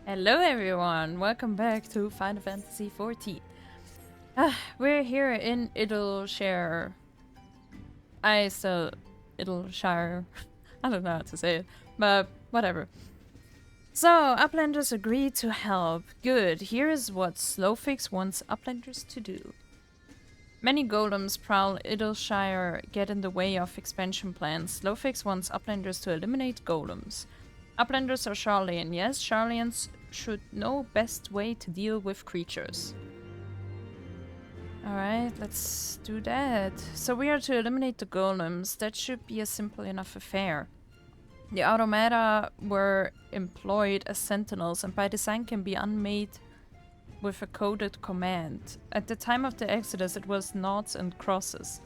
Hello everyone, welcome back to Final Fantasy XIV. We're here in Idyllshire. Idyllshire. I don't know how to say it, but whatever. So, Uplanders agreed to help. Good, here is what Slowfix wants Uplanders to do. Many golems prowl Idyllshire, get in the way of expansion plans. Slowfix wants Uplanders to eliminate golems. Uplanders are Charlian. Yes, Charlians should know best way to deal with creatures. Alright, let's do that. So we are to eliminate the golems. That should be a simple enough affair. The automata were employed as sentinels and by design can be unmade with a coded command. At the time of the Exodus it was noughts and crosses.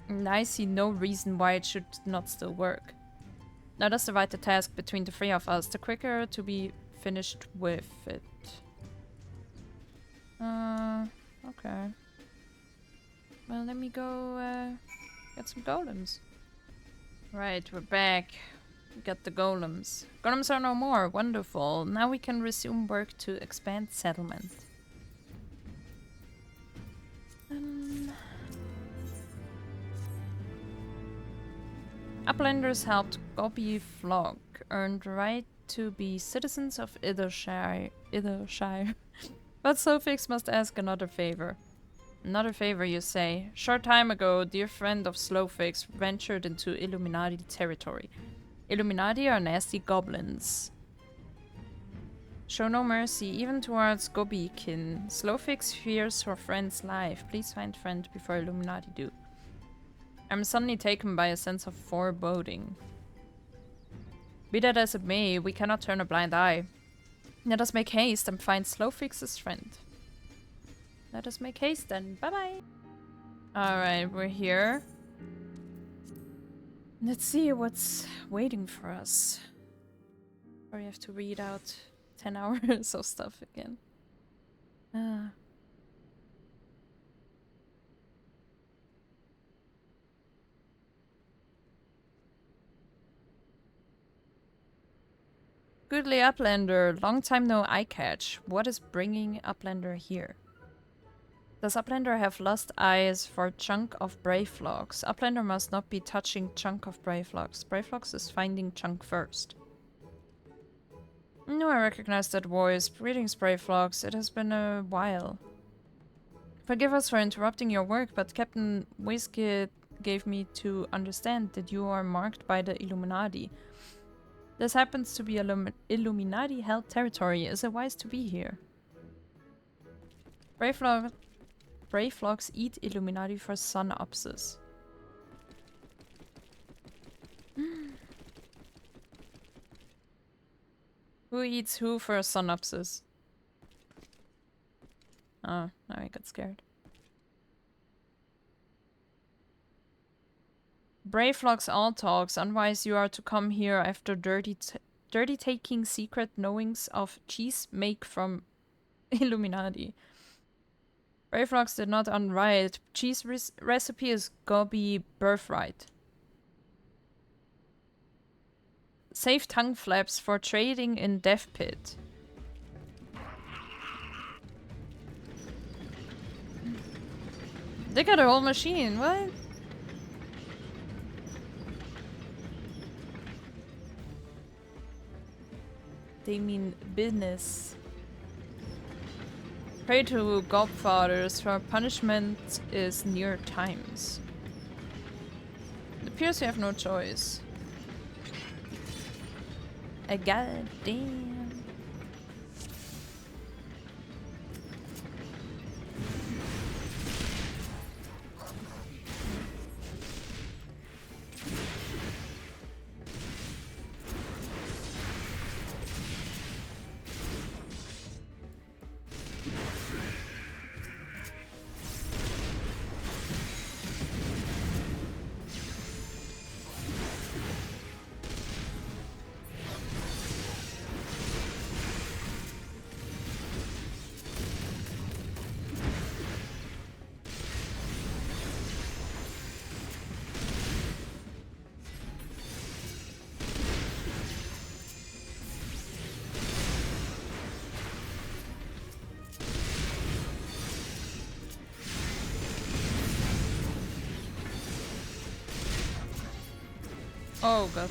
And I see no reason why it should not still work. Now let's divide the task between the three of us. The quicker to be finished with it. Okay. Well, let me go get some golems. Right, we're back. We got the golems. Golems are no more. Wonderful. Now we can resume work to expand settlement. Uplanders helped Gubal flock, earned right to be citizens of Idyllshire. But Slowfix must ask another favor. Another favor, you say? Short time ago, dear friend of Slowfix ventured into Illuminati territory. Illuminati are nasty goblins. Show no mercy, even towards Gobikin. Slowfix fears her friend's life. Please find friend before Illuminati do. I'm suddenly taken by a sense of foreboding. Be that as it may, we cannot turn a blind eye. Let us make haste and find Slowfix's friend. Let us make haste then. Bye-bye. Alright, we're here. Let's see what's waiting for us. Or you have to read out 10 hours of stuff again. Goodly Uplander, long time no eye catch. What is bringing Uplander here? Does Uplander have lust eyes for chunk of Brayflox? Uplander must not be touching chunk of Brayflox. Brayflox is finding chunk first. No, I recognize that voice. Greetings, Brayflox. It has been a while. Forgive us for interrupting your work, but Captain Whiskit gave me to understand that you are marked by the Illuminati. This happens to be Illuminati-held territory. Is it wise to be here? Brayflox eat Illuminati for synopsis. Who eats who for a synopsis? Oh, now I got scared. Brayflox all talks, unwise you are to come here after dirty taking secret knowings of cheese make from Illuminati. Brayflox did not unwrite. Cheese recipe is Gubby birthright. Save tongue flaps for trading in Death Pit. They got a whole machine, what? They mean business. Pray to godfathers, for punishment is near times. It appears you have no choice. A goddamn. Oh god.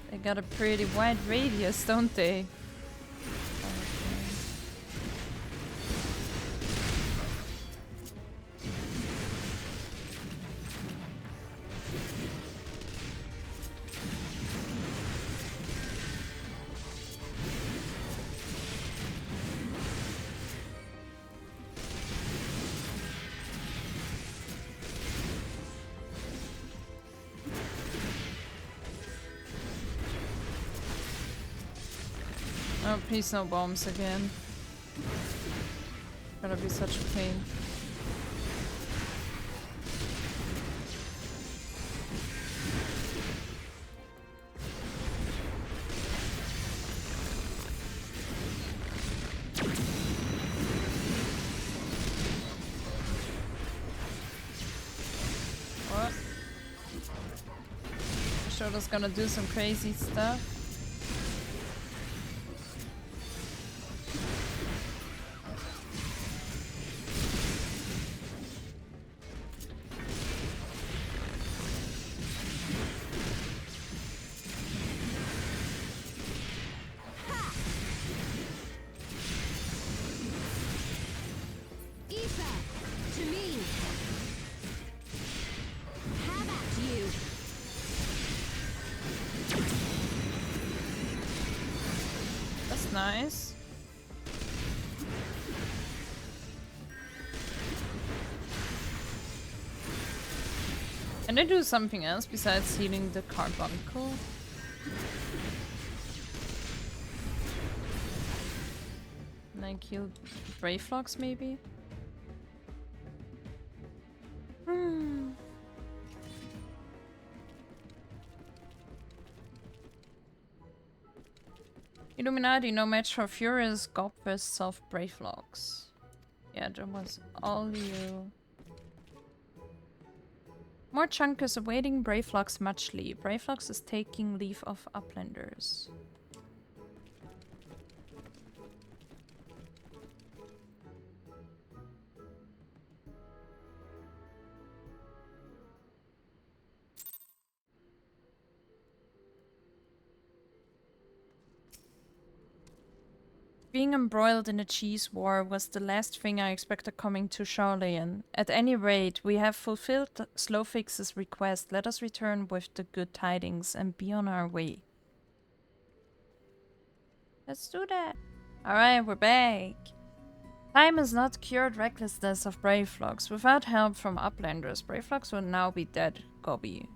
They got a pretty wide radius, don't they? Oh, please no bombs again. Gonna be such a pain. What? Shoda's gonna do some crazy stuff. Nice. Can I do something else besides healing the carbuncle? Like heal Brave Flocks maybe? Illuminati, no match for Furious Gobfists of Brave Flocks. Yeah, that was all you. More chunk is awaiting Brave Flocks muchly. Brave Flocks is taking leave of Uplanders. Being embroiled in a cheese war was the last thing I expected coming to Charlayan. At any rate, we have fulfilled Slowfix's request. Let us return with the good tidings and be on our way. Let's do that. Alright, we're back. Time has not cured recklessness of Brave Flocks. Without help from Uplanders, Brave Flocks will now be dead, Gobby.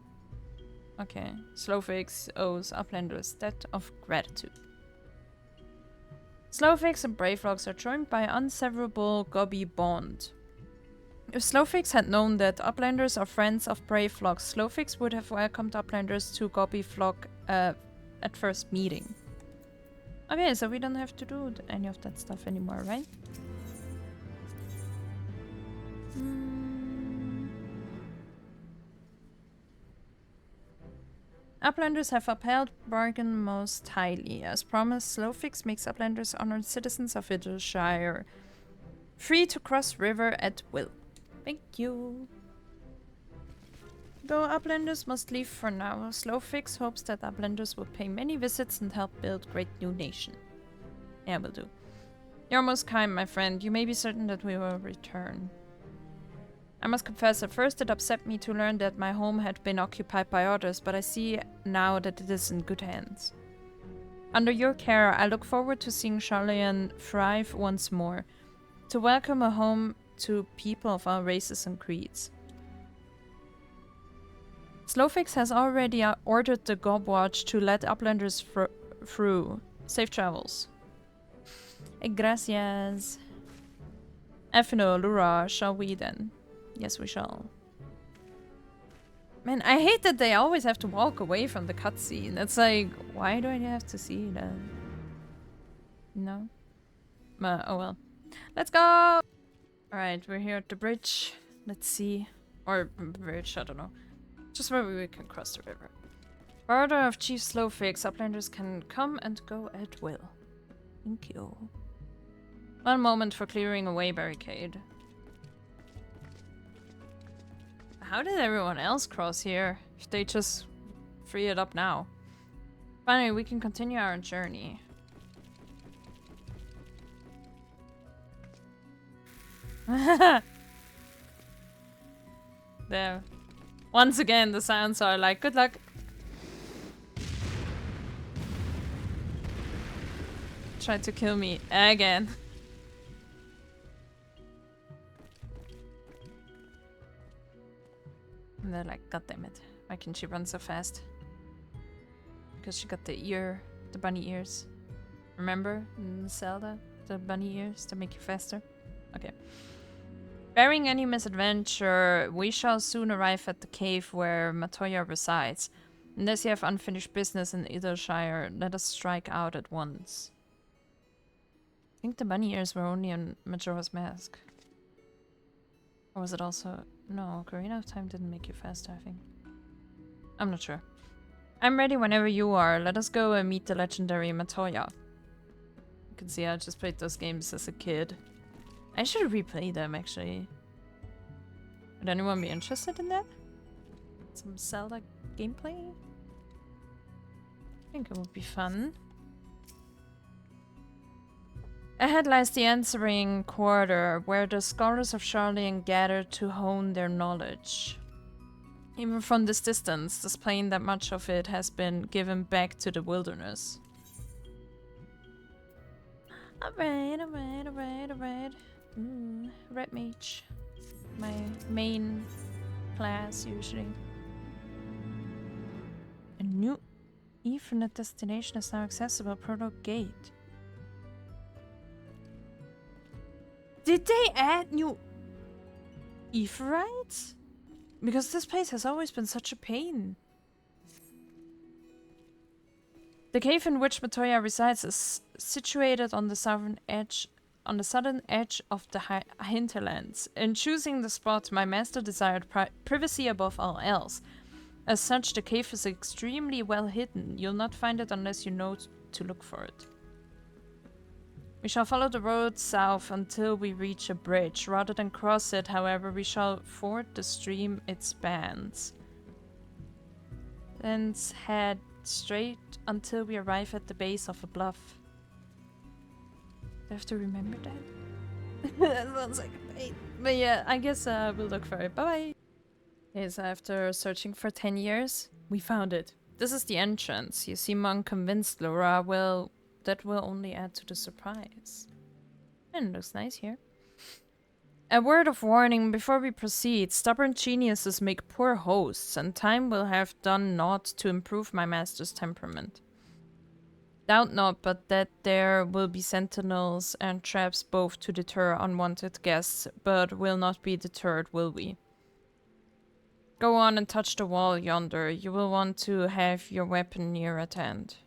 Okay. Slowfix owes Uplanders debt of gratitude. Slowfix and Brave Flocks are joined by unseverable Gobby bond. If Slowfix had known that Uplanders are friends of Brave Flocks, Slowfix would have welcomed Uplanders to Gobby Flock at first meeting. Okay, so we don't have to do any of that stuff anymore, right? Uplanders have upheld bargain most highly. As promised, Slowfix makes Uplanders honored citizens of Idyllshire, free to cross river at will. Thank you. Though Uplanders must leave for now, Slowfix hopes that Uplanders will pay many visits and help build great new nation. Yeah, will do. You're most kind, my friend. You may be certain that we will return. I must confess, at first it upset me to learn that my home had been occupied by others, but I see now that it is in good hands. Under your care, I look forward to seeing Charlayan thrive once more, to welcome a home to people of all races and creeds. Slowfix has already ordered the Gobwatch to let Uplanders through. Safe travels. Gracias. Efino, Lura, shall we then? Yes, we shall. Man, I hate that they always have to walk away from the cutscene. It's like, why do I have to see that? No? Oh well. Let's go! Alright, we're here at the bridge. Let's see. Or bridge, I don't know. Just where we can cross the river. By order of Chief Slowfix, Uplanders can come and go at will. Thank you. One moment for clearing away barricade. How did everyone else cross here? If they just free it up now. Finally, we can continue our journey. There. Once again, the sounds are like, good luck. Tried to kill me again. And they're like, god damn it. Why can she run so fast? Because she got the bunny ears. Remember in Zelda? The bunny ears to make you faster? Okay. Barring any misadventure, we shall soon arrive at the cave where Matoya resides. Unless you have unfinished business in Idyllshire, let us strike out at once. I think the bunny ears were only on Majora's Mask. Or was it also... No, Ocarina of Time didn't make you faster, I think. I'm not sure. I'm ready whenever you are. Let us go and meet the legendary Matoya. You can see I just played those games as a kid. I should replay them, actually. Would anyone be interested in that? Some Zelda gameplay? I think it would be fun. Ahead lies the answering quarter, where the scholars of Charlian gather to hone their knowledge. Even from this distance, displaying that much of it has been given back to the wilderness. Alright. Red Mage. My main class, usually. A new Ethernet destination is now accessible. Prologue Gate. Did they add new Aetherites? Because this place has always been such a pain. The cave in which Matoya resides is situated on the southern edge of the hinterlands. In choosing the spot, my master desired privacy above all else. As such, the cave is extremely well hidden. You'll not find it unless you know to look for it. We shall follow the road south until we reach a bridge. Rather than cross it, however, we shall ford the stream it spans. Then head straight until we arrive at the base of a bluff. Do I have to remember that? That sounds like a pain. But yeah, I guess we'll look for it. Bye-bye! Okay, so after searching for 10 years, we found it. This is the entrance. You seem unconvinced, Laura. Well, that will only add to the surprise. And it looks nice here. A word of warning before we proceed. Stubborn geniuses make poor hosts, and time will have done naught to improve my master's temperament. Doubt not but that there will be sentinels and traps both to deter unwanted guests, but will not be deterred, will we? Go on and touch the wall yonder. You will want to have your weapon near at hand.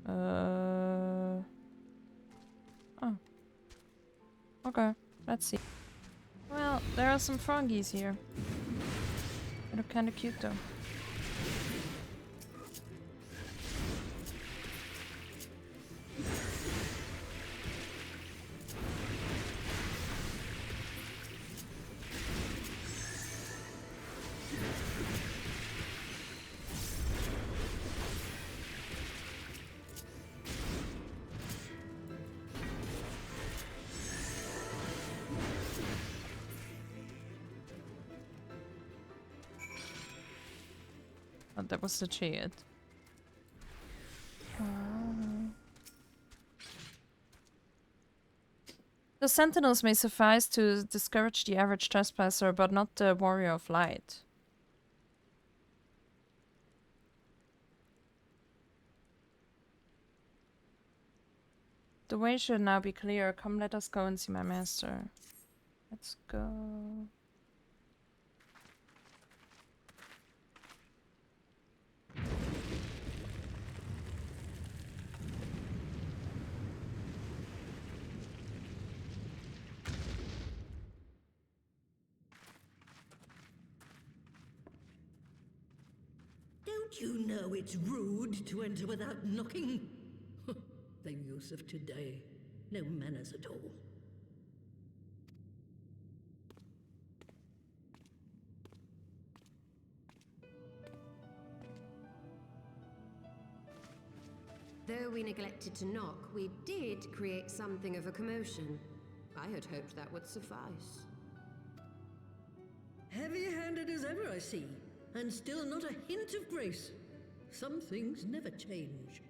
Oh. Okay, let's see. Well, there are some froggies here. They look kinda cute though. Oh, that was the chariot. The sentinels may suffice to discourage the average trespasser, but not the warrior of light. The way should now be clear. Come, let us go and see my master. Let's go. Don't you know it's rude to enter without knocking? The youth of today. No manners at all. Though we neglected to knock, we did create something of a commotion. I had hoped that would suffice. Heavy-handed as ever, I see. And still not a hint of grace. Some things never change.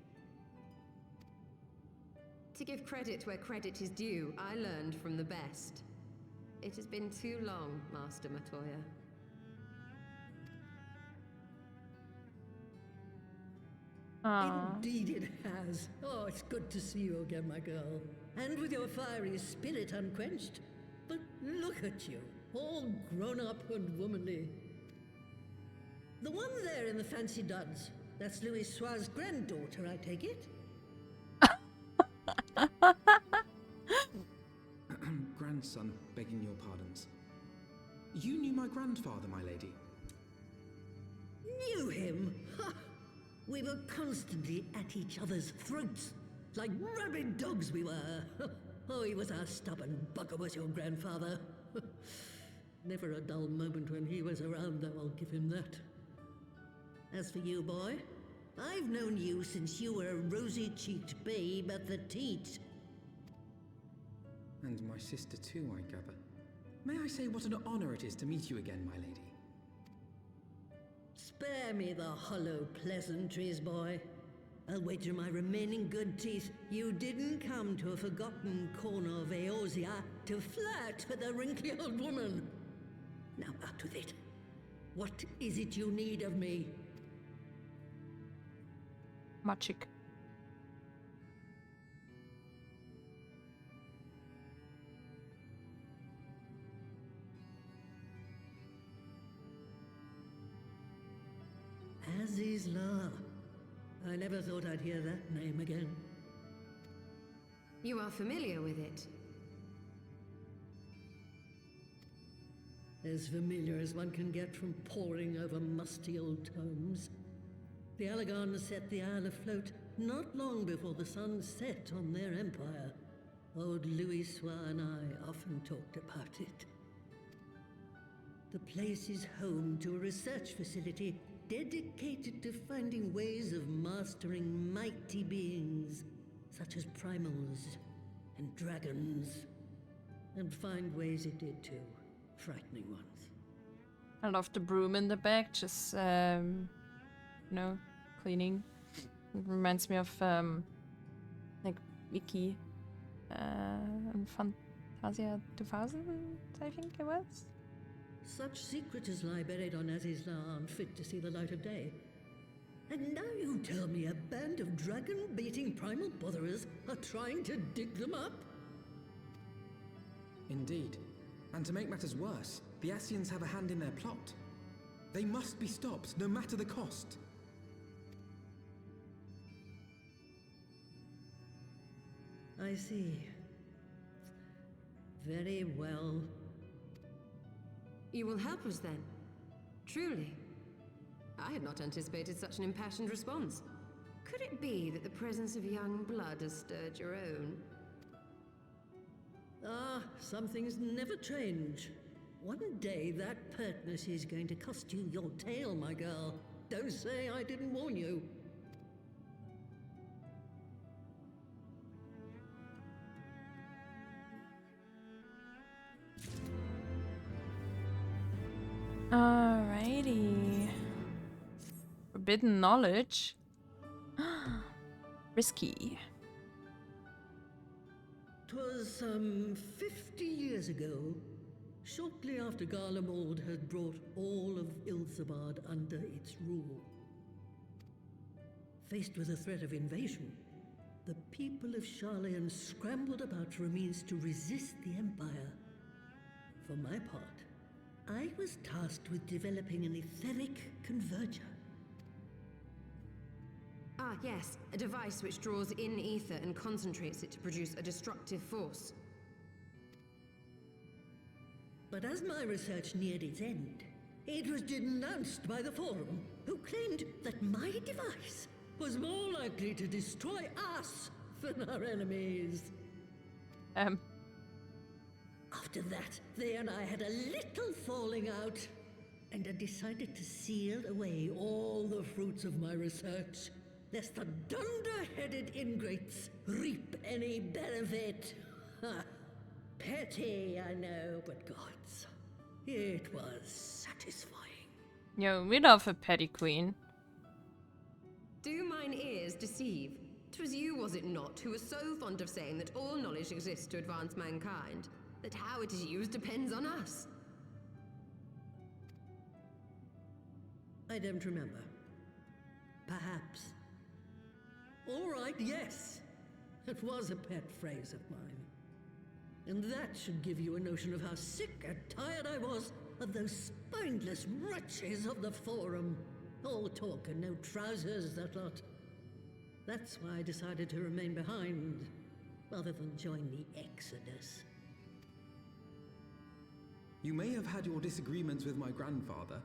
To give credit where credit is due, I learned from the best. It has been too long, Master Matoya. Indeed it has. Oh, it's good to see you again, my girl. And with your fiery spirit unquenched. But look at you, all grown up and womanly. The one there in the fancy duds, that's Louis Soir's granddaughter, I take it? Grandson, begging your pardons. You knew my grandfather, my lady. Knew him? Ha! We were constantly at each other's throats, like rabid dogs we were. Oh, he was a stubborn bugger, was your grandfather. Never a dull moment when he was around, though, I'll give him that. As for you, boy, I've known you since you were a rosy-cheeked babe at the teat. And my sister too, I gather. May I say what an honor it is to meet you again, my lady? Spare me the hollow pleasantries, boy. I'll wager my remaining good teeth you didn't come to a forgotten corner of Eorzea to flirt with a wrinkly old woman. Now out with it. What is it you need of me? Magic. Azys Lla. I never thought I'd hear that name again. You are familiar with it. As familiar as one can get from poring over musty old tomes. The Allagons set the Isle afloat not long before the sun set on their empire. Old Louis Soir and I often talked about it. The place is home to a research facility dedicated to finding ways of mastering mighty beings, such as primals and dragons. And find ways it did too. Frightening ones. I love the broom in the back, just, you know, cleaning. It reminds me of, like, Wiki. And Fantasia 2000, I think it was. Such secrets as lie buried on Azys Lla aren't fit to see the light of day. And now you tell me a band of dragon-baiting primal botherers are trying to dig them up? Indeed. And to make matters worse, the Ascians have a hand in their plot. They must be stopped, no matter the cost. I see. Very well. You will help us then? Truly? I had not anticipated such an impassioned response. Could it be that the presence of young blood has stirred your own? Ah, some things never change. One day that pertness is going to cost you your tail, my girl. Don't say I didn't warn you. Alrighty. Forbidden knowledge. Risky. 'Twas some 50 years ago, shortly after Garlemald had brought all of Idyllshire under its rule. Faced with the threat of invasion, the people of Sharlayan scrambled about for a means to resist the Empire. For my part, I was tasked with developing an etheric converger. Ah, yes, a device which draws in ether and concentrates it to produce a destructive force. But as my research neared its end, it was denounced by the Forum, who claimed that my device was more likely to destroy us than our enemies. After that, they and I had a little falling out, and I decided to seal away all the fruits of my research lest the dunder-headed ingrates reap any benefit. Ha! Petty, I know, but gods, it was satisfying. Yo, we love a petty queen. Do mine ears deceive? 'Twas you, was it not, who was so fond of saying that all knowledge exists to advance mankind, that how it is used depends on us? I don't remember. Perhaps. All right, yes. It was a pet phrase of mine. And that should give you a notion of how sick and tired I was of those spineless wretches of the Forum. All talk and no trousers, that lot. That's why I decided to remain behind, rather than join the Exodus. You may have had your disagreements with my grandfather,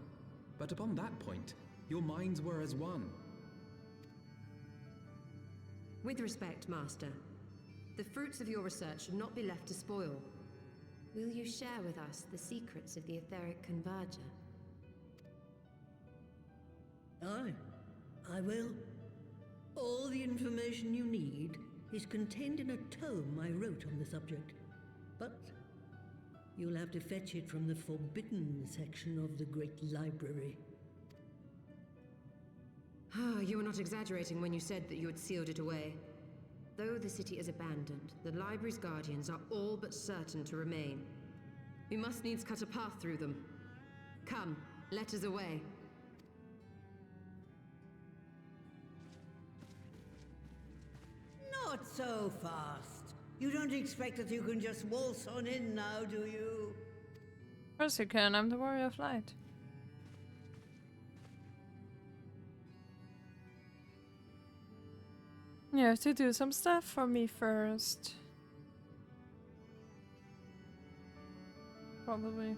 but upon that point, your minds were as one. With respect, Master, the fruits of your research should not be left to spoil. Will you share with us the secrets of the etheric converger? Aye, I will. All the information you need is contained in a tome I wrote on the subject, but you'll have to fetch it from the forbidden section of the Great Library. You were not exaggerating when you said that you had sealed it away. Though the city is abandoned, the library's guardians are all but certain to remain. We must needs cut a path through them. Come, let us away. Not so fast. You don't expect that you can just waltz on in now, do you? Of course you can, I'm the warrior of light. You have to do some stuff for me first. Probably.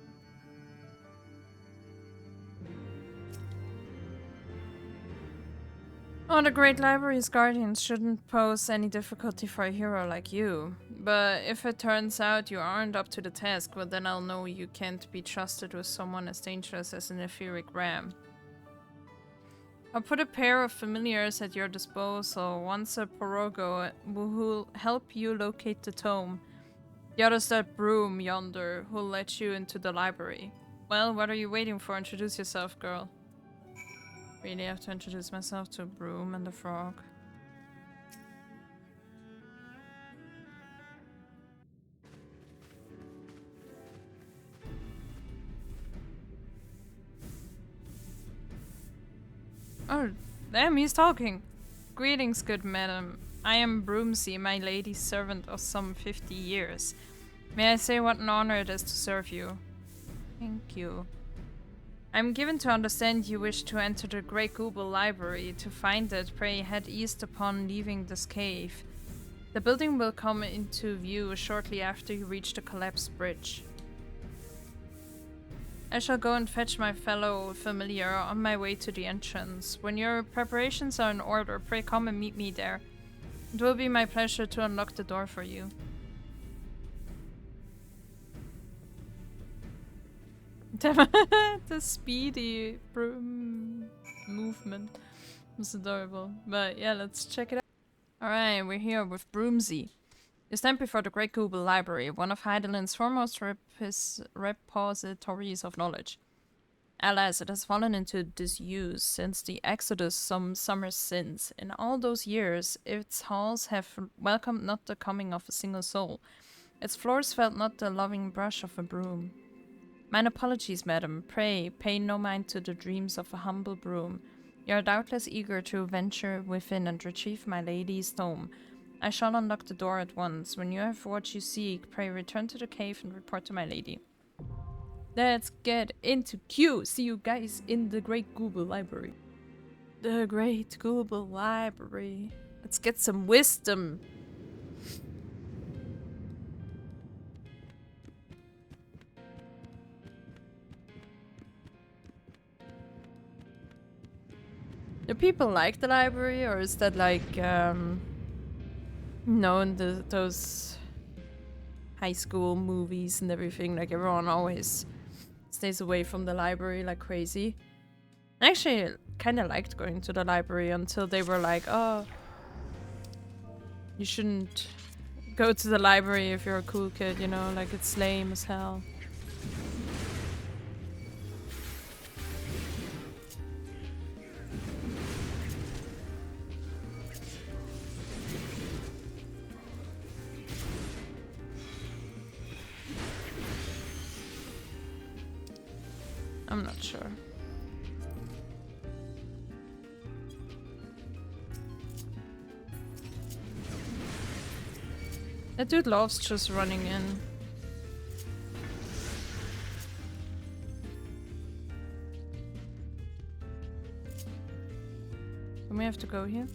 Oh, the Great Library's guardians shouldn't pose any difficulty for a hero like you. But if it turns out you aren't up to the task, well then I'll know you can't be trusted with someone as dangerous as an etheric ram. I'll put a pair of familiars at your disposal, once a Porogo who'll help you locate the tome. The other's that broom yonder who'll let you into the library. Well, what are you waiting for? Introduce yourself, girl. Really have to introduce myself to Broom and the frog. Oh, damn, he's talking. Greetings, good madam. I am Broomsy, my lady's servant of some 50 years. May I say what an honor it is to serve you? Thank you. I'm given to understand you wish to enter the Great Gubal Library. To find it, pray head east upon leaving this cave. The building will come into view shortly after you reach the collapsed bridge. I shall go and fetch my fellow familiar on my way to the entrance. When your preparations are in order, pray come and meet me there. It will be my pleasure to unlock the door for you. The speedy broom movement was adorable. But yeah, let's check it out. Alright, we're here with Broomsy. You stand before the Great Gubal Library, one of Hydaelyn's foremost repositories of knowledge. Alas, it has fallen into disuse since the Exodus some summers since. In all those years, its halls have welcomed not the coming of a single soul. Its floors felt not the loving brush of a broom. Mine apologies, madam. Pray, pay no mind to the dreams of a humble broom. You are doubtless eager to venture within and retrieve my lady's tome. I shall unlock the door at once. When you have what you seek, pray return to the cave and report to my lady. Let's get into queue. See you guys in the Great Gubal Library. The Great Gubal Library. Let's get some wisdom. Do people like the library, or is that like, in those high school movies and everything, like everyone always stays away from the library like crazy? I actually kind of liked going to the library until they were like, oh, you shouldn't go to the library if you're a cool kid, you know, like it's lame as hell. I'm not sure. That dude loves just running in. Do we have to go here?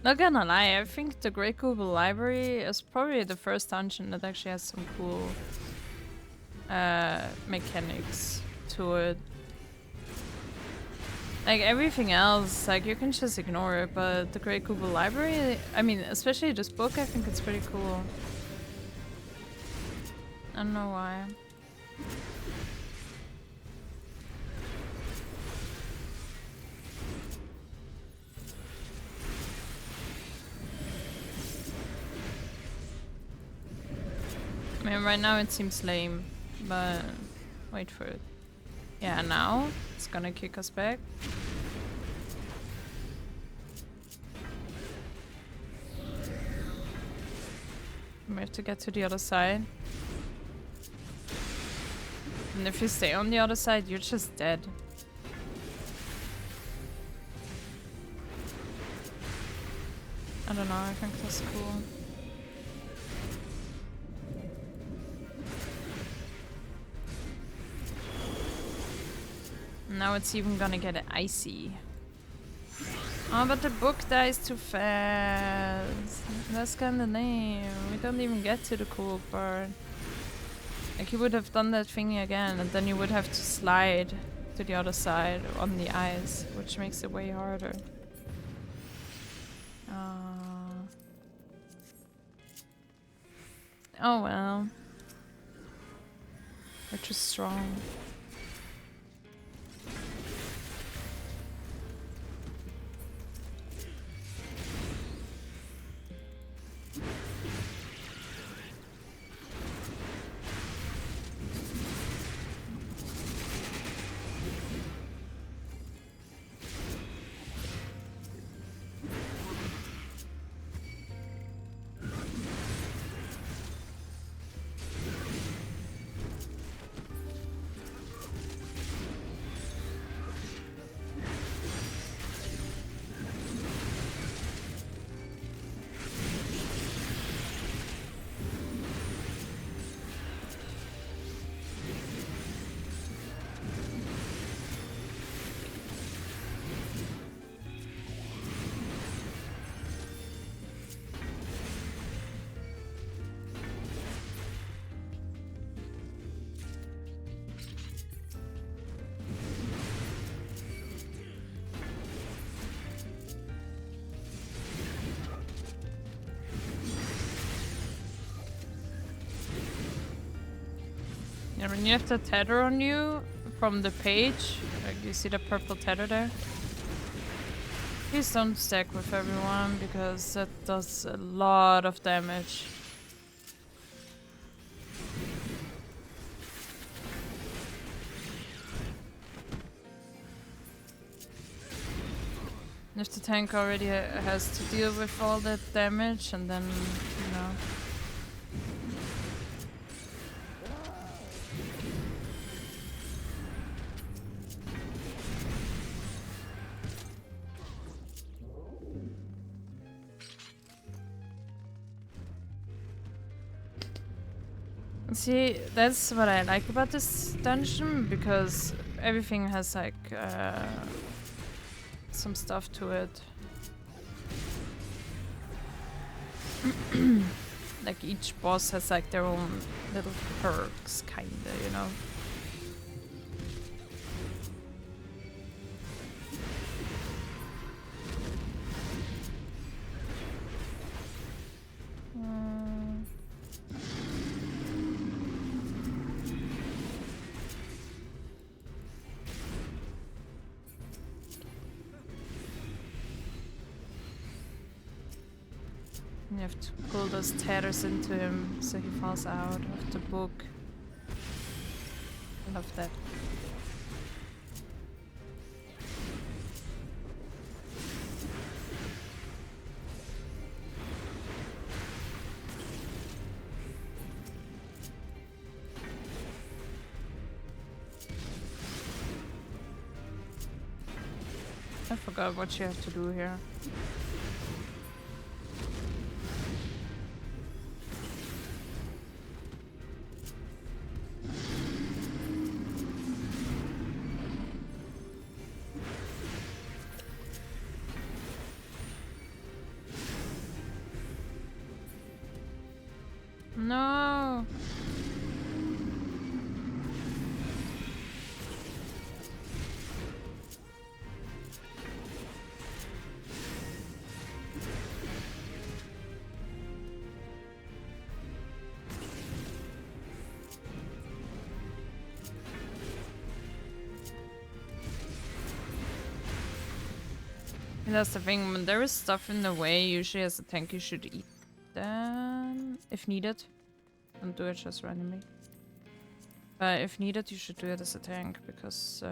Not gonna lie, I think the Great Gubal Library is probably the first dungeon that actually has some cool mechanics to it. Like everything else, like you can just ignore it, but the Great Gubal Library, I mean, especially this book, I think it's pretty cool. I don't know why. I mean, right now it seems lame, but wait for it. Yeah, now it's gonna kick us back. We have to get to the other side. And if you stay on the other side, you're just dead. I don't know, I think that's cool. Now it's even gonna get icy. Oh, but the book dies too fast. That's kinda lame. We don't even get to the cool part. Like, you would have done that thingy again, and then you would have to slide to the other side on the ice, which makes it way harder. Oh well. We're just strong. Yeah, when you have the tether on you from the page, like you see the purple tether there. Please don't stack with everyone because that does a lot of damage. And if the tank already has to deal with all that damage, and then, you know. See, that's what I like about this dungeon, because everything has like some stuff to it. Like each boss has like their own little perks, kinda, you know. You have to pull those tethers into him so he falls out of the book. I love that. I forgot what you have to do here. No. And that's the thing, when there is stuff in the way, usually as a tank you should eat them if needed. Don't do it just randomly. But if needed, you should do it as a tank, because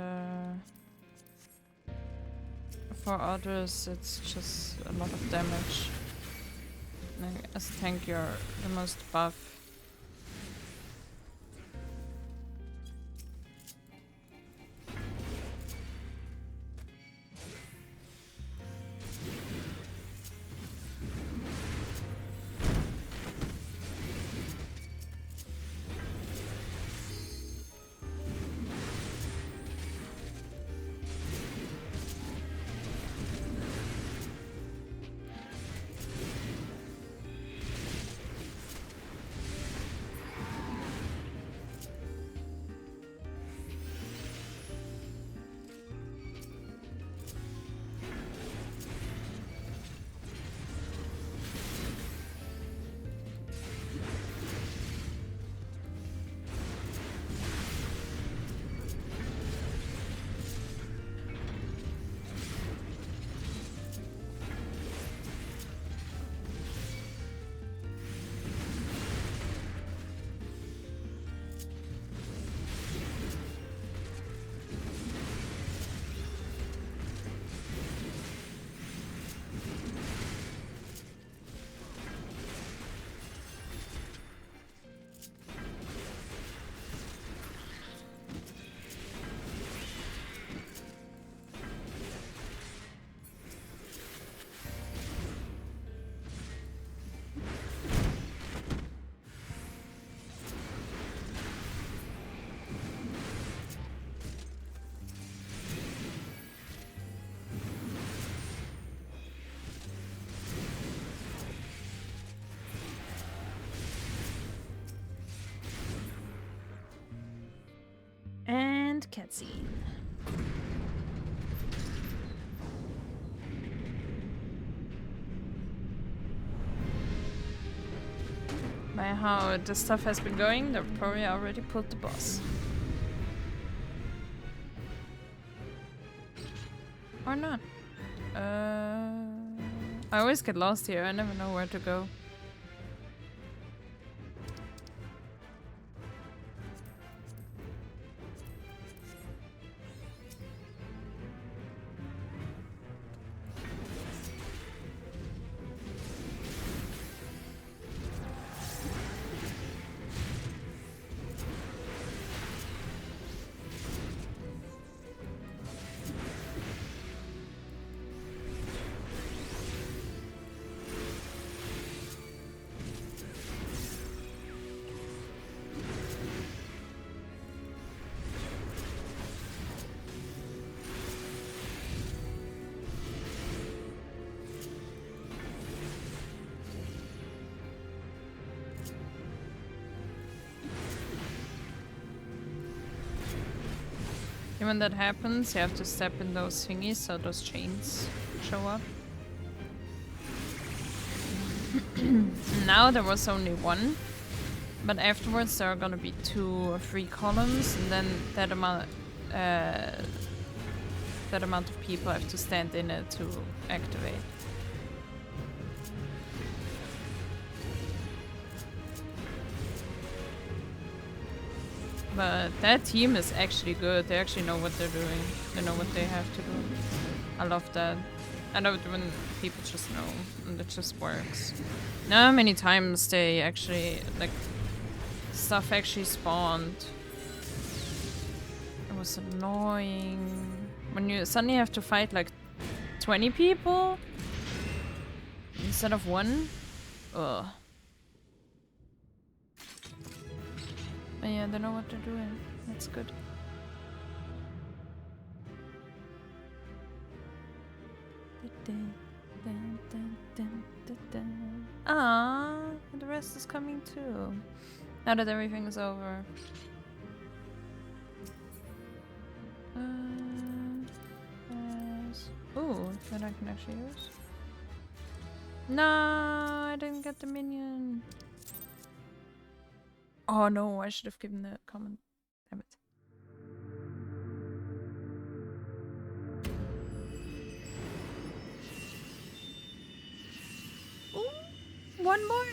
for others it's just a lot of damage. Like, as a tank you're the most buff. And cutscene. My By how this stuff has been going, they've probably already pulled the boss. Or not. I always get lost here, I never know where to go. When that happens, you have to step in those thingies so those chains show up. Now there was only one, but afterwards there are gonna be 2 or 3 columns, and then that amount of people have to stand in it to activate. But that team is actually good. They actually know what they're doing. They know what they have to do. I love that. I love it when people just know and it just works. Now how many times they actually, like, stuff actually spawned. It was annoying. When you suddenly have to fight like 20 people instead of 1. Ugh. But yeah, they know what they're doing. That's good. Ah, the rest is coming too. Now that everything is over. Yes. Ooh, that I can actually use. No, I didn't get the minion. Oh no, I should have given the comment. Damn it. Ooh, one more.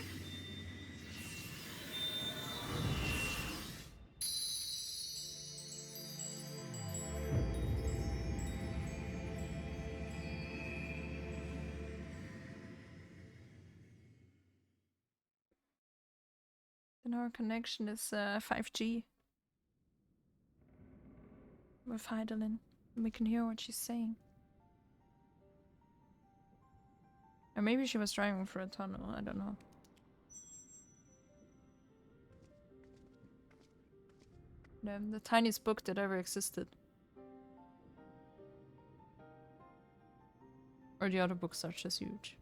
And our connection is 5G with Heidelin. We can hear what she's saying. Or maybe she was driving through a tunnel, I don't know. The tiniest book that ever existed. Or the other books are just huge.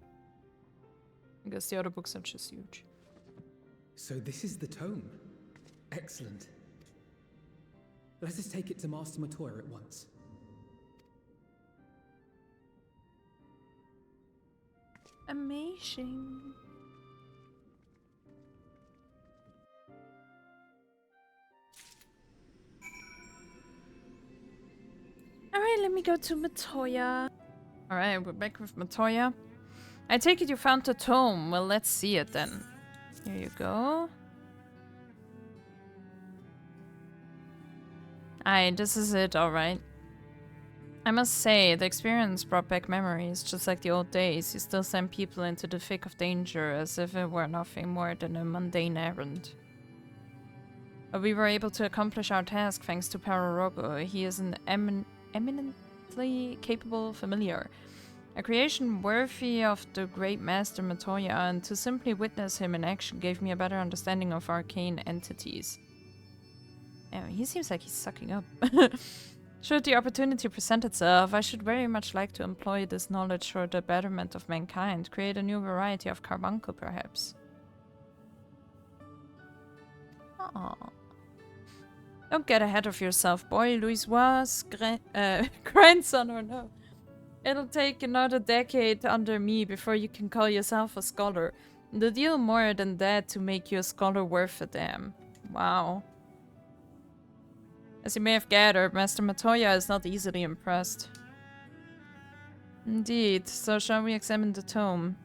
I guess the other books are just huge. So this is the tome. Excellent. Let us take it to Master Matoya at once. Amazing. Alright, let me go to Matoya. Alright, we're back with Matoya. I take it you found the tome. Well, let's see it then. Here you go. Aye, this is it, alright. I must say, the experience brought back memories, just like the old days. You still send people into the thick of danger as if it were nothing more than a mundane errand. But we were able to accomplish our task thanks to Parorogo. He is an eminently capable familiar. A creation worthy of the great master Matoya, and to simply witness him in action gave me a better understanding of arcane entities. Yeah, he seems like he's sucking up. Should the opportunity present itself, I should very much like to employ this knowledge for the betterment of mankind, create a new variety of carbuncle, perhaps. Aww. Don't get ahead of yourself, boy. Louisois' grandson or no. It'll take another decade under me before you can call yourself a scholar. The deal more than that to make you a scholar worth a damn. Wow. As you may have gathered, Master Matoya is not easily impressed. Indeed, so shall we examine the tome?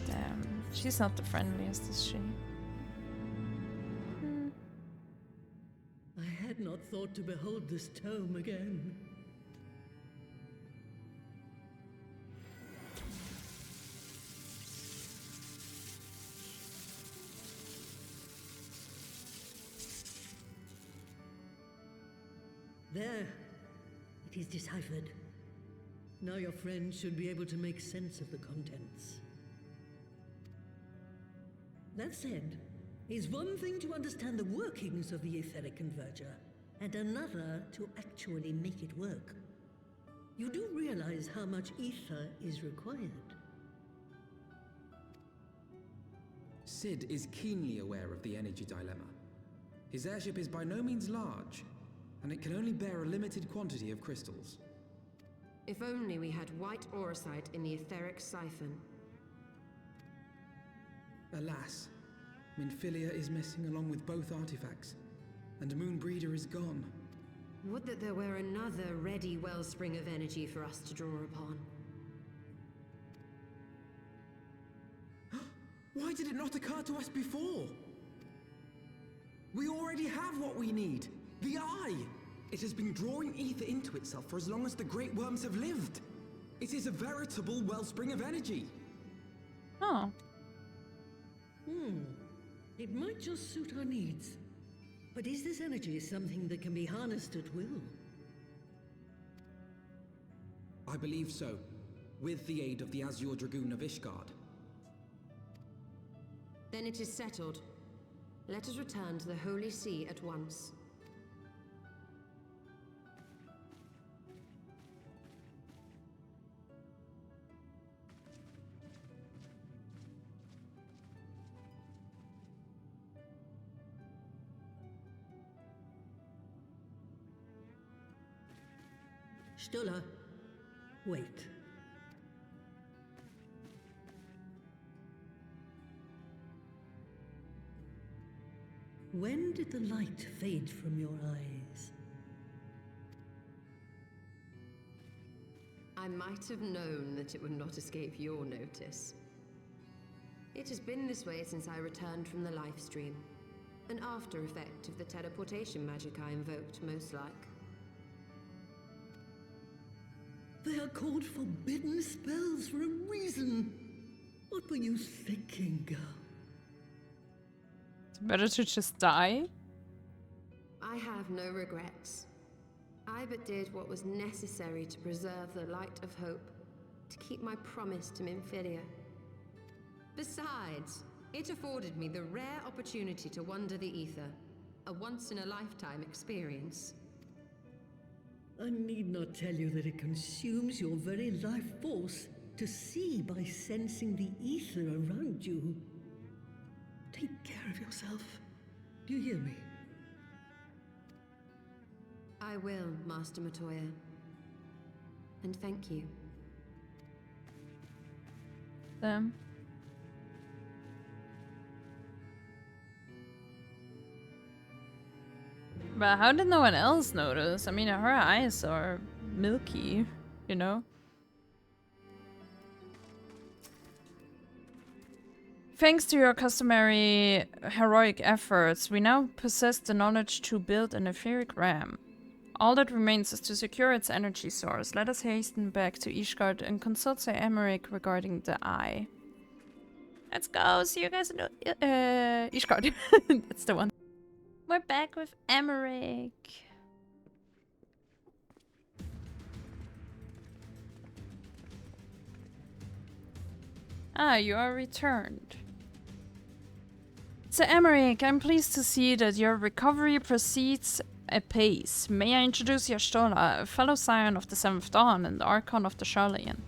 Damn, she's not the friendliest, is she? I had not thought to behold this tome again. There. It is deciphered. Now your friend should be able to make sense of the contents. That said, it's one thing to understand the workings of the etheric converger, and another to actually make it work. You do realize how much ether is required? Sid is keenly aware of the energy dilemma. His airship is by no means large, and it can only bear a limited quantity of crystals. If only we had white auracite in the etheric siphon. Alas, Minfilia is missing along with both artifacts, and Moonbreeder is gone. Would that there were another ready wellspring of energy for us to draw upon. Why did it not occur to us before? We already have what we need. The Eye! It has been drawing ether into itself for as long as the Great Worms have lived. It is a veritable wellspring of energy. Oh. It might just suit our needs. But is this energy something that can be harnessed at will? I believe so, with the aid of the Azure Dragoon of Ishgard. Then it is settled. Let us return to the Holy See at once. Stola, wait. When did the light fade from your eyes? I might have known that it would not escape your notice. It has been this way since I returned from the life stream. An after effect of the teleportation magic I invoked, most like. They are called forbidden spells for a reason. What were you thinking, girl? It's better to just die. I have no regrets. I but did what was necessary to preserve the light of hope, to keep my promise to Minfilia. Besides, it afforded me the rare opportunity to wander the ether, a once-in-a-lifetime experience. I need not tell you that it consumes your very life force to see by sensing the ether around you. Take care of yourself. Do you hear me? I will, Master Matoya. And thank you. Them. But how did no one else notice? I mean, her eyes are milky, you know? Thanks to your customary heroic efforts, we now possess the knowledge to build an etheric ram. All that remains is to secure its energy source. Let us hasten back to Ishgard and consult Sir Emmerich regarding the eye. Let's go, see you guys in Ishgard. That's the one. We're back with Emmerich. Ah, you are returned. Sir Emmerich, I'm pleased to see that your recovery proceeds apace. May I introduce Stola, a fellow scion of the Seventh Dawn and Archon of the Charlatan.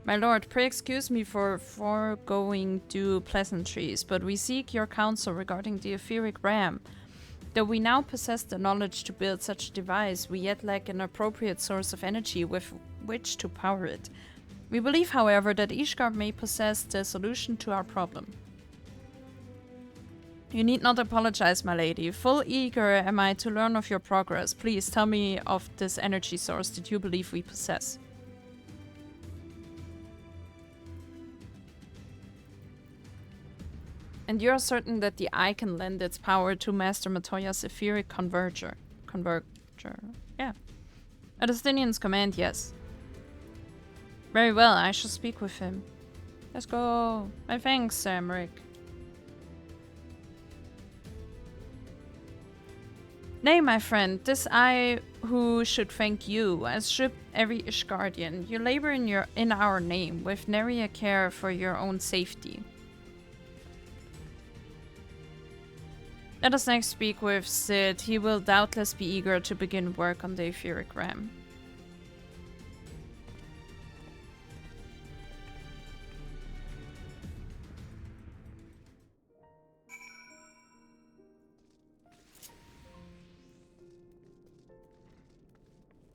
My lord, pray excuse me for foregoing due pleasantries, but we seek your counsel regarding the etheric ram. Though we now possess the knowledge to build such a device, we yet lack an appropriate source of energy with which to power it. We believe, however, that Ishgard may possess the solution to our problem. You need not apologize, my lady. Full eager am I to learn of your progress. Please tell me of this energy source that you believe we possess. And you are certain that the eye can lend its power to Master Matoya's etheric converger. Yeah. At Estinian's command, yes. Very well, I shall speak with him. Let's go. My thanks, Samric. Nay, my friend, 'tis I who should thank you, as should every Ishgardian. You labor in our name, with nary a care for your own safety. Let us next speak with Sid. He will doubtless be eager to begin work on the etheric ram.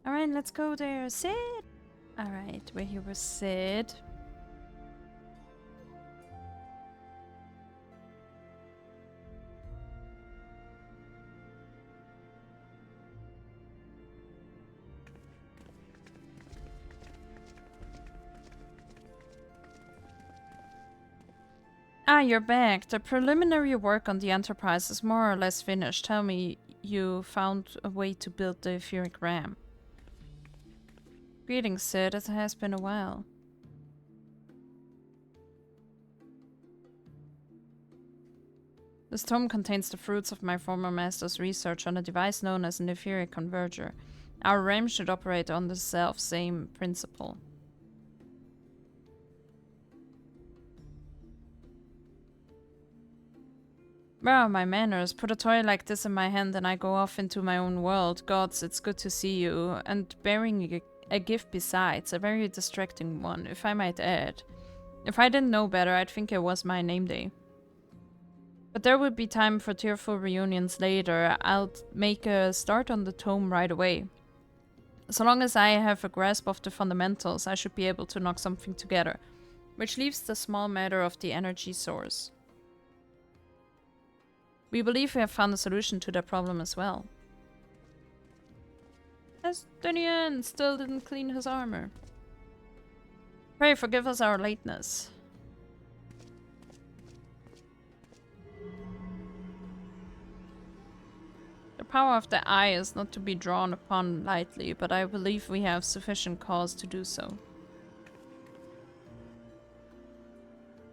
Alright, let's go there. Sid! Alright, we're here with Sid. Ah, you're back. The preliminary work on the Enterprise is more or less finished. Tell me you found a way to build the etheric ram. Greetings, Sid. It has been a while. This tome contains the fruits of my former master's research on a device known as an etheric converger. Our ram should operate on the self-same principle. Where are my manners? Put a toy like this in my hand and I go off into my own world. Gods, it's good to see you. And bearing a gift besides, a very distracting one, if I might add. If I didn't know better, I'd think it was my name day. But there will be time for tearful reunions later. I'll make a start on the tome right away. So long as I have a grasp of the fundamentals, I should be able to knock something together. Which leaves the small matter of the energy source. We believe we have found a solution to that problem as well. Estinian still didn't clean his armor. Pray forgive us our lateness. The power of the eye is not to be drawn upon lightly, but I believe we have sufficient cause to do so.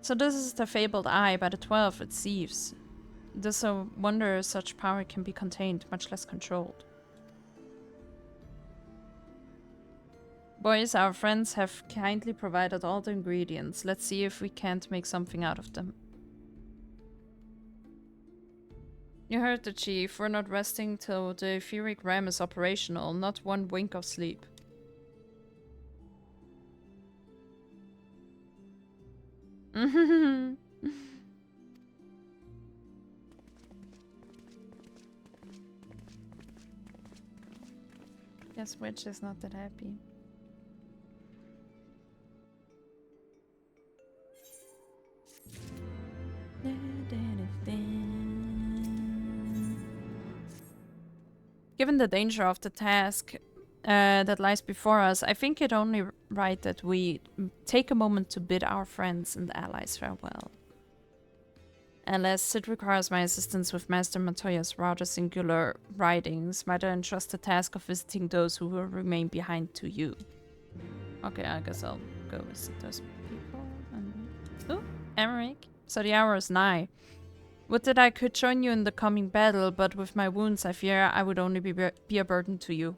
So this is the fabled eye by the 12 at Thieves. It is a wonder such power can be contained, much less controlled. Boys, our friends have kindly provided all the ingredients. Let's see if we can't make something out of them. You heard the chief. We're not resting till the etheric ram is operational. Not one wink of sleep. Guess Witch is not that happy. Given the danger of the task that lies before us, I think it only right that we take a moment to bid our friends and allies farewell. Unless it requires my assistance with Master Matoya's rather singular writings, might I entrust the task of visiting those who will remain behind to you. Okay, I guess I'll go visit those people. Oh, Emmerich. So the hour is nigh. Would that I could join you in the coming battle, but with my wounds I fear I would only be a burden to you.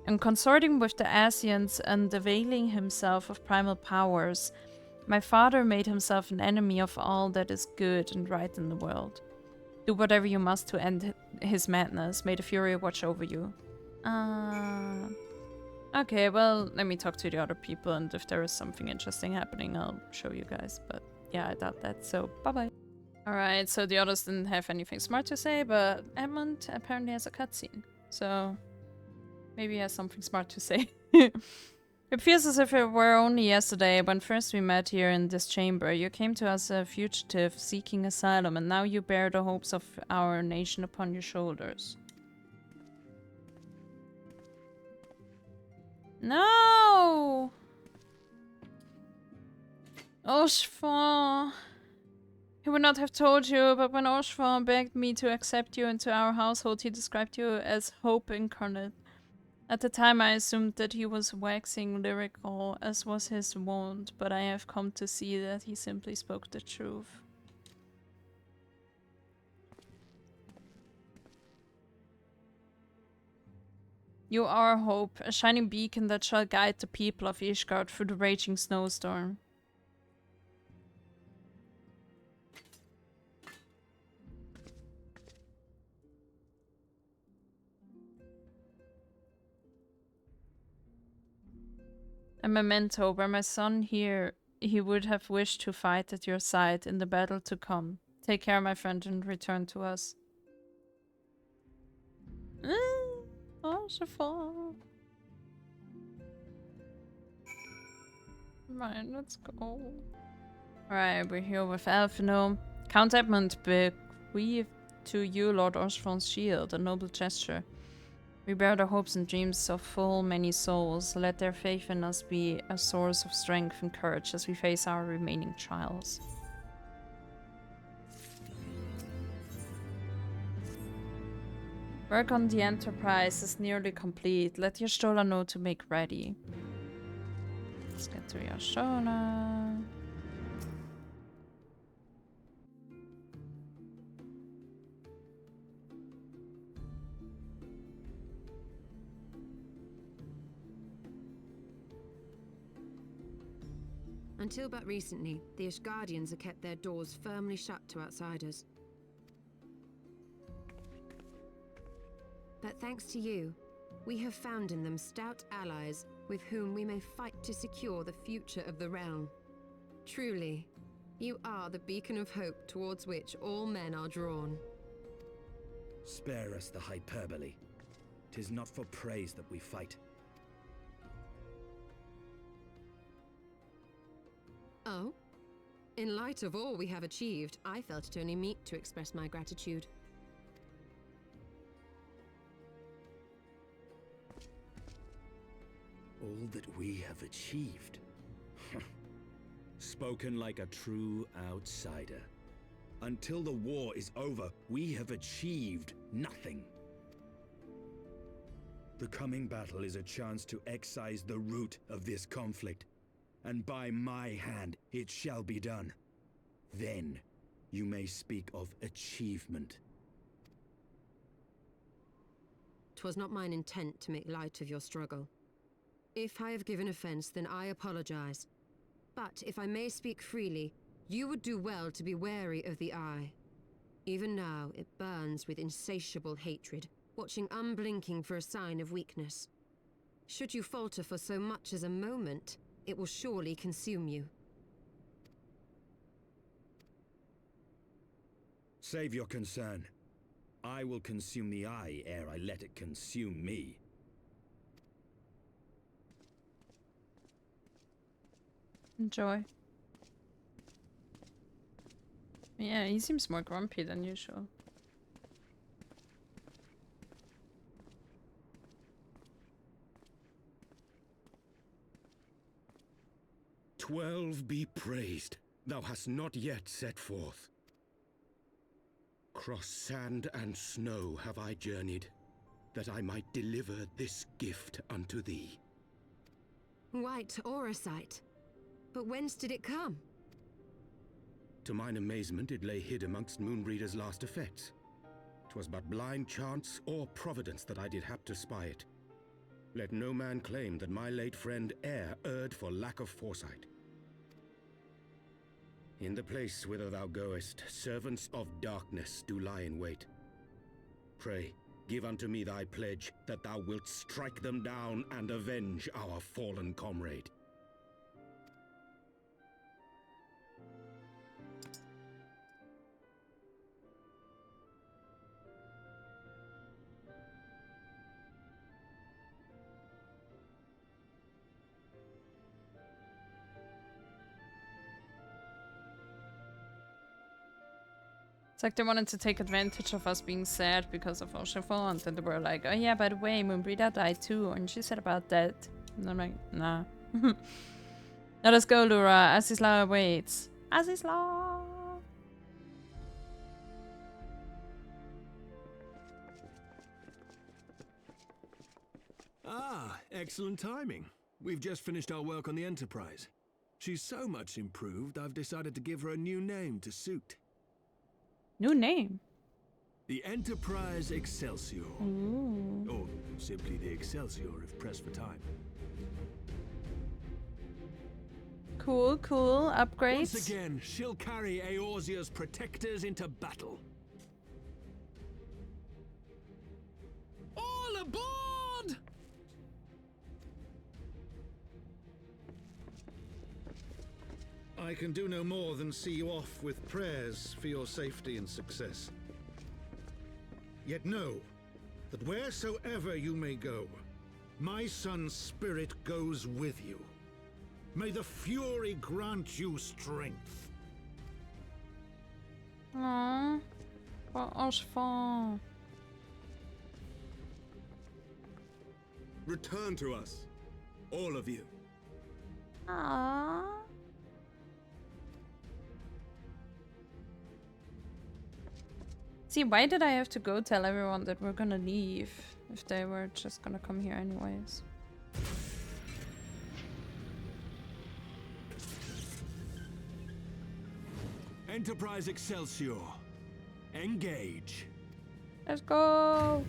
In consorting with the Asians and availing himself of primal powers, my father made himself an enemy of all that is good and right in the world. Do whatever you must to end his madness. May the Fury watch over you. Okay, well, let me talk to the other people, and if there is something interesting happening, I'll show you guys. But yeah, I doubt that, so bye-bye. Alright, so the others didn't have anything smart to say, but Edmund apparently has a cutscene. So maybe he has something smart to say. It feels as if it were only yesterday, when first we met here in this chamber. You came to us a fugitive seeking asylum, and now you bear the hopes of our nation upon your shoulders. No! Oshfon! He would not have told you, but when Oshfon begged me to accept you into our household, he described you as hope incarnate. At the time I assumed that he was waxing lyrical, as was his wont, but I have come to see that he simply spoke the truth. You are hope, a shining beacon that shall guide the people of Ishgard through the raging snowstorm. A memento, where my son here, he would have wished to fight at your side in the battle to come. Take care, my friend, and return to us. Oh, so far. Right, let's go. Alright, we're here with Alphino. Count Edmund bequeathed to you Lord Oshfon's shield, a noble gesture. We bear the hopes and dreams of full many souls. Let their faith in us be a source of strength and courage as we face our remaining trials. Work on the Enterprise is nearly complete. Let Y'shtola know to make ready. Let's get to Y'shtola. Until but recently, the Ishgardians have kept their doors firmly shut to outsiders. But thanks to you, we have found in them stout allies with whom we may fight to secure the future of the realm. Truly, you are the beacon of hope towards which all men are drawn. Spare us the hyperbole. 'Tis not for praise that we fight. Oh? In light of all we have achieved, I felt it only meet to express my gratitude. All that we have achieved. Spoken like a true outsider. Until the war is over, we have achieved nothing. The coming battle is a chance to excise the root of this conflict. And by my hand it shall be done. Then you may speak of achievement. 'Twas not mine intent to make light of your struggle. If I have given offense, then I apologize. But if I may speak freely, you would do well to be wary of the Eye. Even now, it burns with insatiable hatred, watching unblinking for a sign of weakness. Should you falter for so much as a moment, it will surely consume you. Save your concern. I will consume the Eye ere I let it consume me. Enjoy. Yeah, he seems more grumpy than usual. "12 be praised, thou hast not yet set forth. Cross sand and snow have I journeyed, that I might deliver this gift unto thee." White Auracite. But whence did it come? To mine amazement, it lay hid amongst Moonbreeder's last effects. 'Twas but blind chance or providence that I did hap to spy it. Let no man claim that my late friend e'er erred for lack of foresight. In the place whither thou goest, servants of darkness do lie in wait. Pray, give unto me thy pledge that thou wilt strike them down and avenge our fallen comrade. It's like they wanted to take advantage of us being sad because of Oshifon, and then they were like, oh yeah, by the way, Moonbreeder died too, and she said about that. And I'm like, nah. Let us go, Lura. Azys Lla waits. Azys Lla! Ah, excellent timing. We've just finished our work on the Enterprise. She's so much improved, I've decided to give her a new name to suit. New name? The Enterprise Excelsior. Ooh. Or simply the Excelsior if pressed for time. Cool, cool. Upgrades. Once again, she'll carry Eorzea's protectors into battle. All aboard! I can do no more than see you off with prayers for your safety and success. Yet know that wheresoever you may go, my son's spirit goes with you. May the Fury grant you strength. Aww. Poor Oshifon. Return to us, all of you. Aww. See, why did I have to go tell everyone that we're gonna leave if they were just gonna come here anyways? Enterprise Excelsior. Engage. Let's go!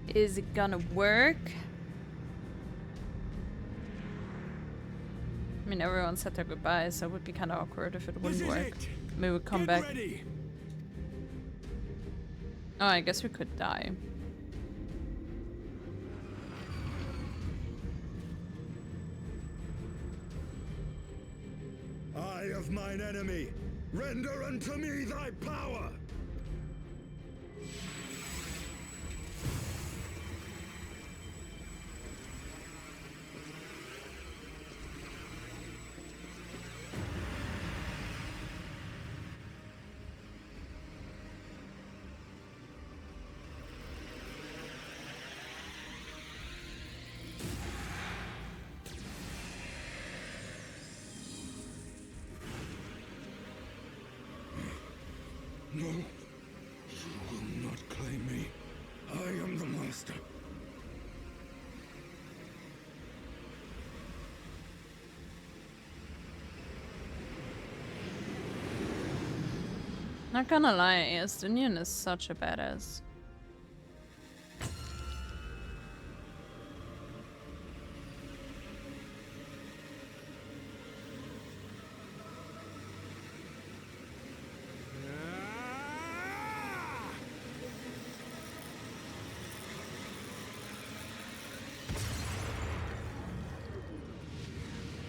Is it gonna work? I mean, everyone said their goodbyes, so it would be kind of awkward if it wouldn't work. Maybe we'll come back. Ready. Oh, I guess we could die. Eye of mine enemy, render unto me thy power! No, you will not claim me. I am the master. Not gonna lie, Estonian is such a badass.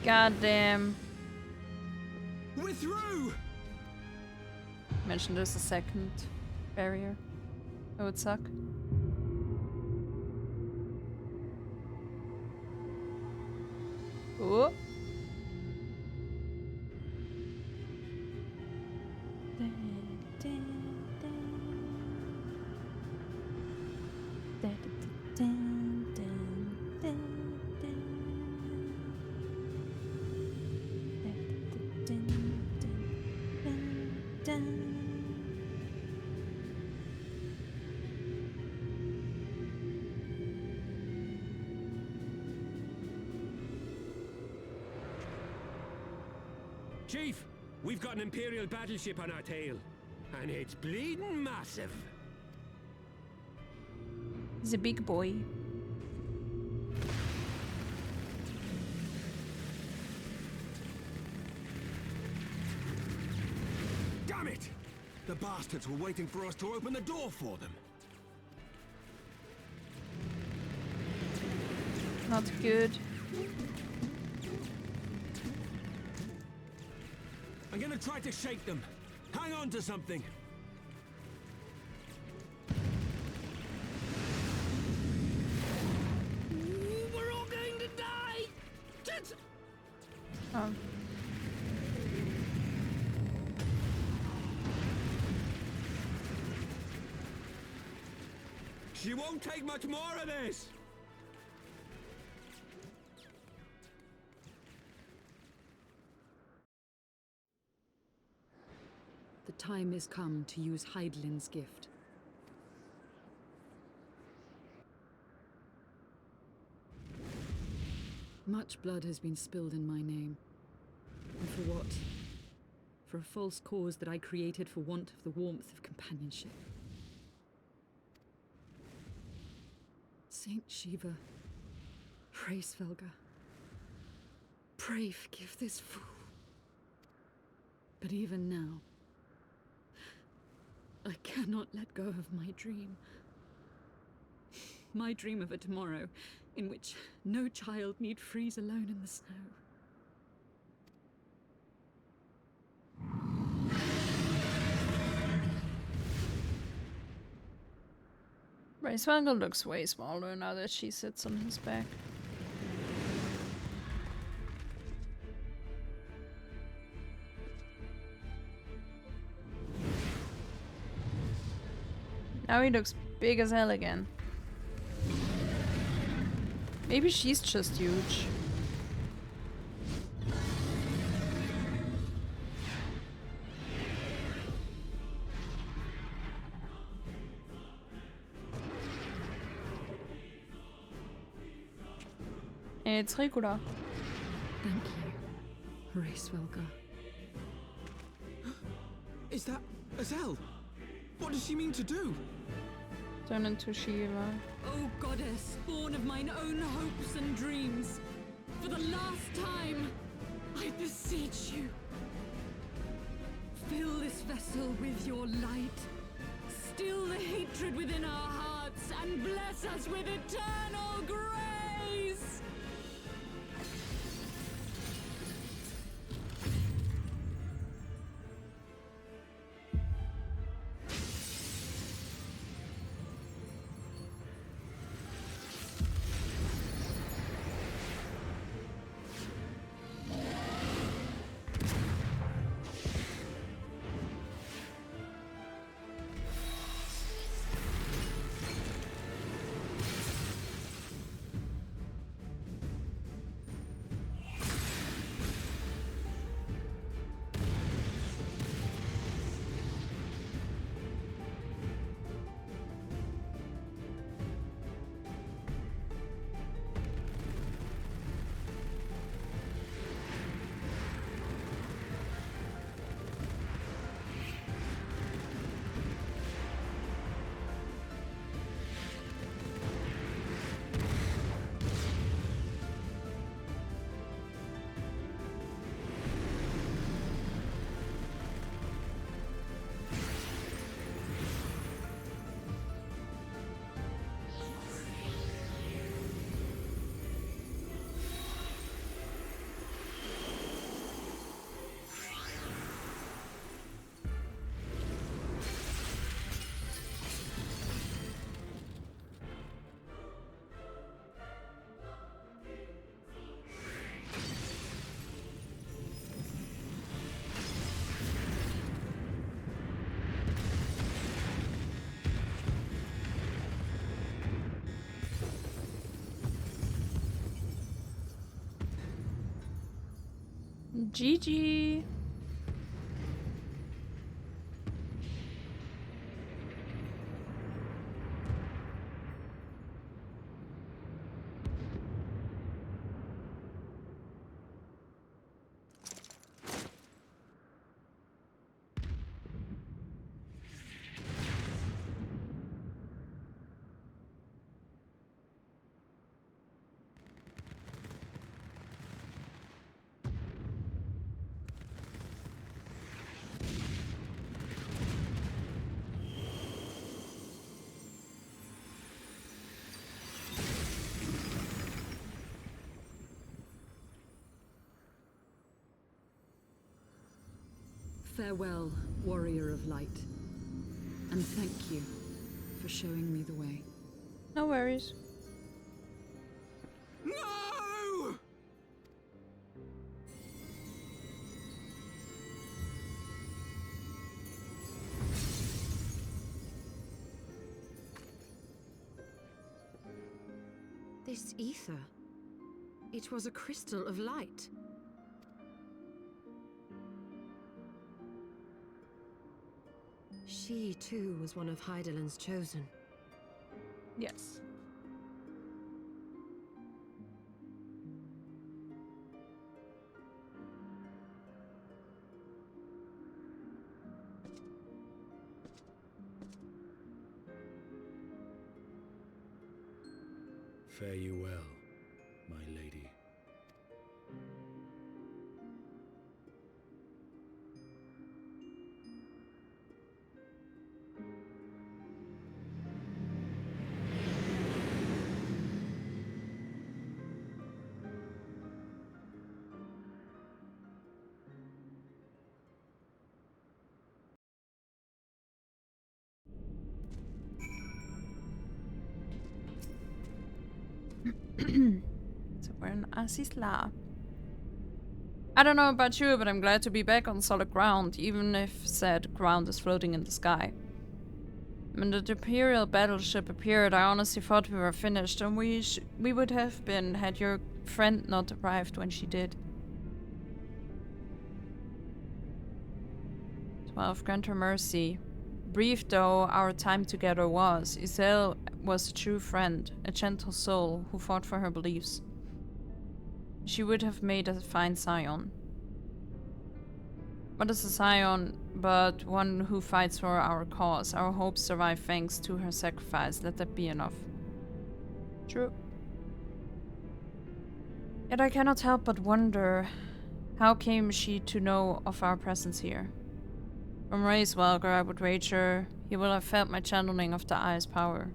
Goddamn. We're through! Mentioned there's a second barrier. It would suck. Ooh. Chief, we've got an Imperial battleship on our tail, and it's bleeding massive. He's a big boy. Damn it! The bastards were waiting for us to open the door for them. Not good. I'm gonna try to shake them. Hang on to something. We're all going to die! Oh. She won't take much more of this! The time is come to use Hydaelyn's gift. Much blood has been spilled in my name. And for what? For a false cause that I created for want of the warmth of companionship. Saint Shiva, pray Svelga. Pray forgive this fool. But even now, I cannot let go of my dream. My dream of a tomorrow in which no child need freeze alone in the snow. Bracewangle looks way smaller now that she sits on his back. Now he looks big as hell again. Maybe she's just huge. It's Regula. Thank you, Svelga. Is that Azys? What does she mean to do? Turn into Shiva. O goddess, born of mine own hopes and dreams, for the last time, I beseech you, fill this vessel with your light, still the hatred within our hearts, and bless us with eternal grace! GG. Farewell, warrior of light. And thank you for showing me the way. No worries. No! This ether. It was a crystal of light. She, too, was one of Hydaelyn's chosen. Yes. Fare you well, my lady. So we're in Azys Lla. I don't know about you, but I'm glad to be back on solid ground, even if said ground is floating in the sky. When the Imperial battleship appeared, I honestly thought we were finished, and we would have been had your friend not arrived when she did. 12, grant her mercy. Brief though our time together was, Izelle was a true friend, a gentle soul who fought for her beliefs. She would have made a fine scion. What is a scion but one who fights for our cause? Our hopes survive thanks to her sacrifice. Let that be enough. True. Yet I cannot help but wonder, how came she to know of our presence here? From Ray's Welger, I would wager he will have felt my channeling of the Eye's power.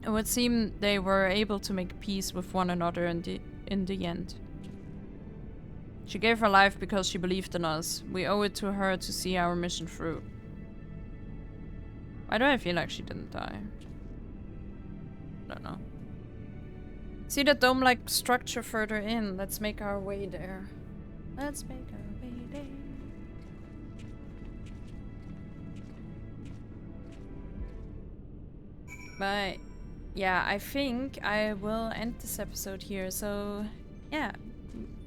It would seem they were able to make peace with one another in the end. She gave her life because she believed in us. We owe it to her to see our mission through. Why do I feel like she didn't die? I don't know. See that dome-like structure further in? Let's make our way there. Let's make our way there. But yeah, I think I will end this episode here. So yeah,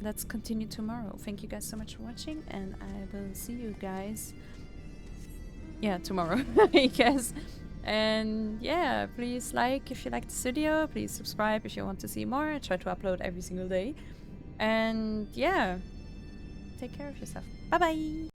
let's continue tomorrow. Thank you guys so much for watching, and I will see you guys, yeah, tomorrow, I guess. And yeah, please like if you like this video, please subscribe if you want to see more. I try to upload every single day. And yeah, take care of yourself. Bye bye.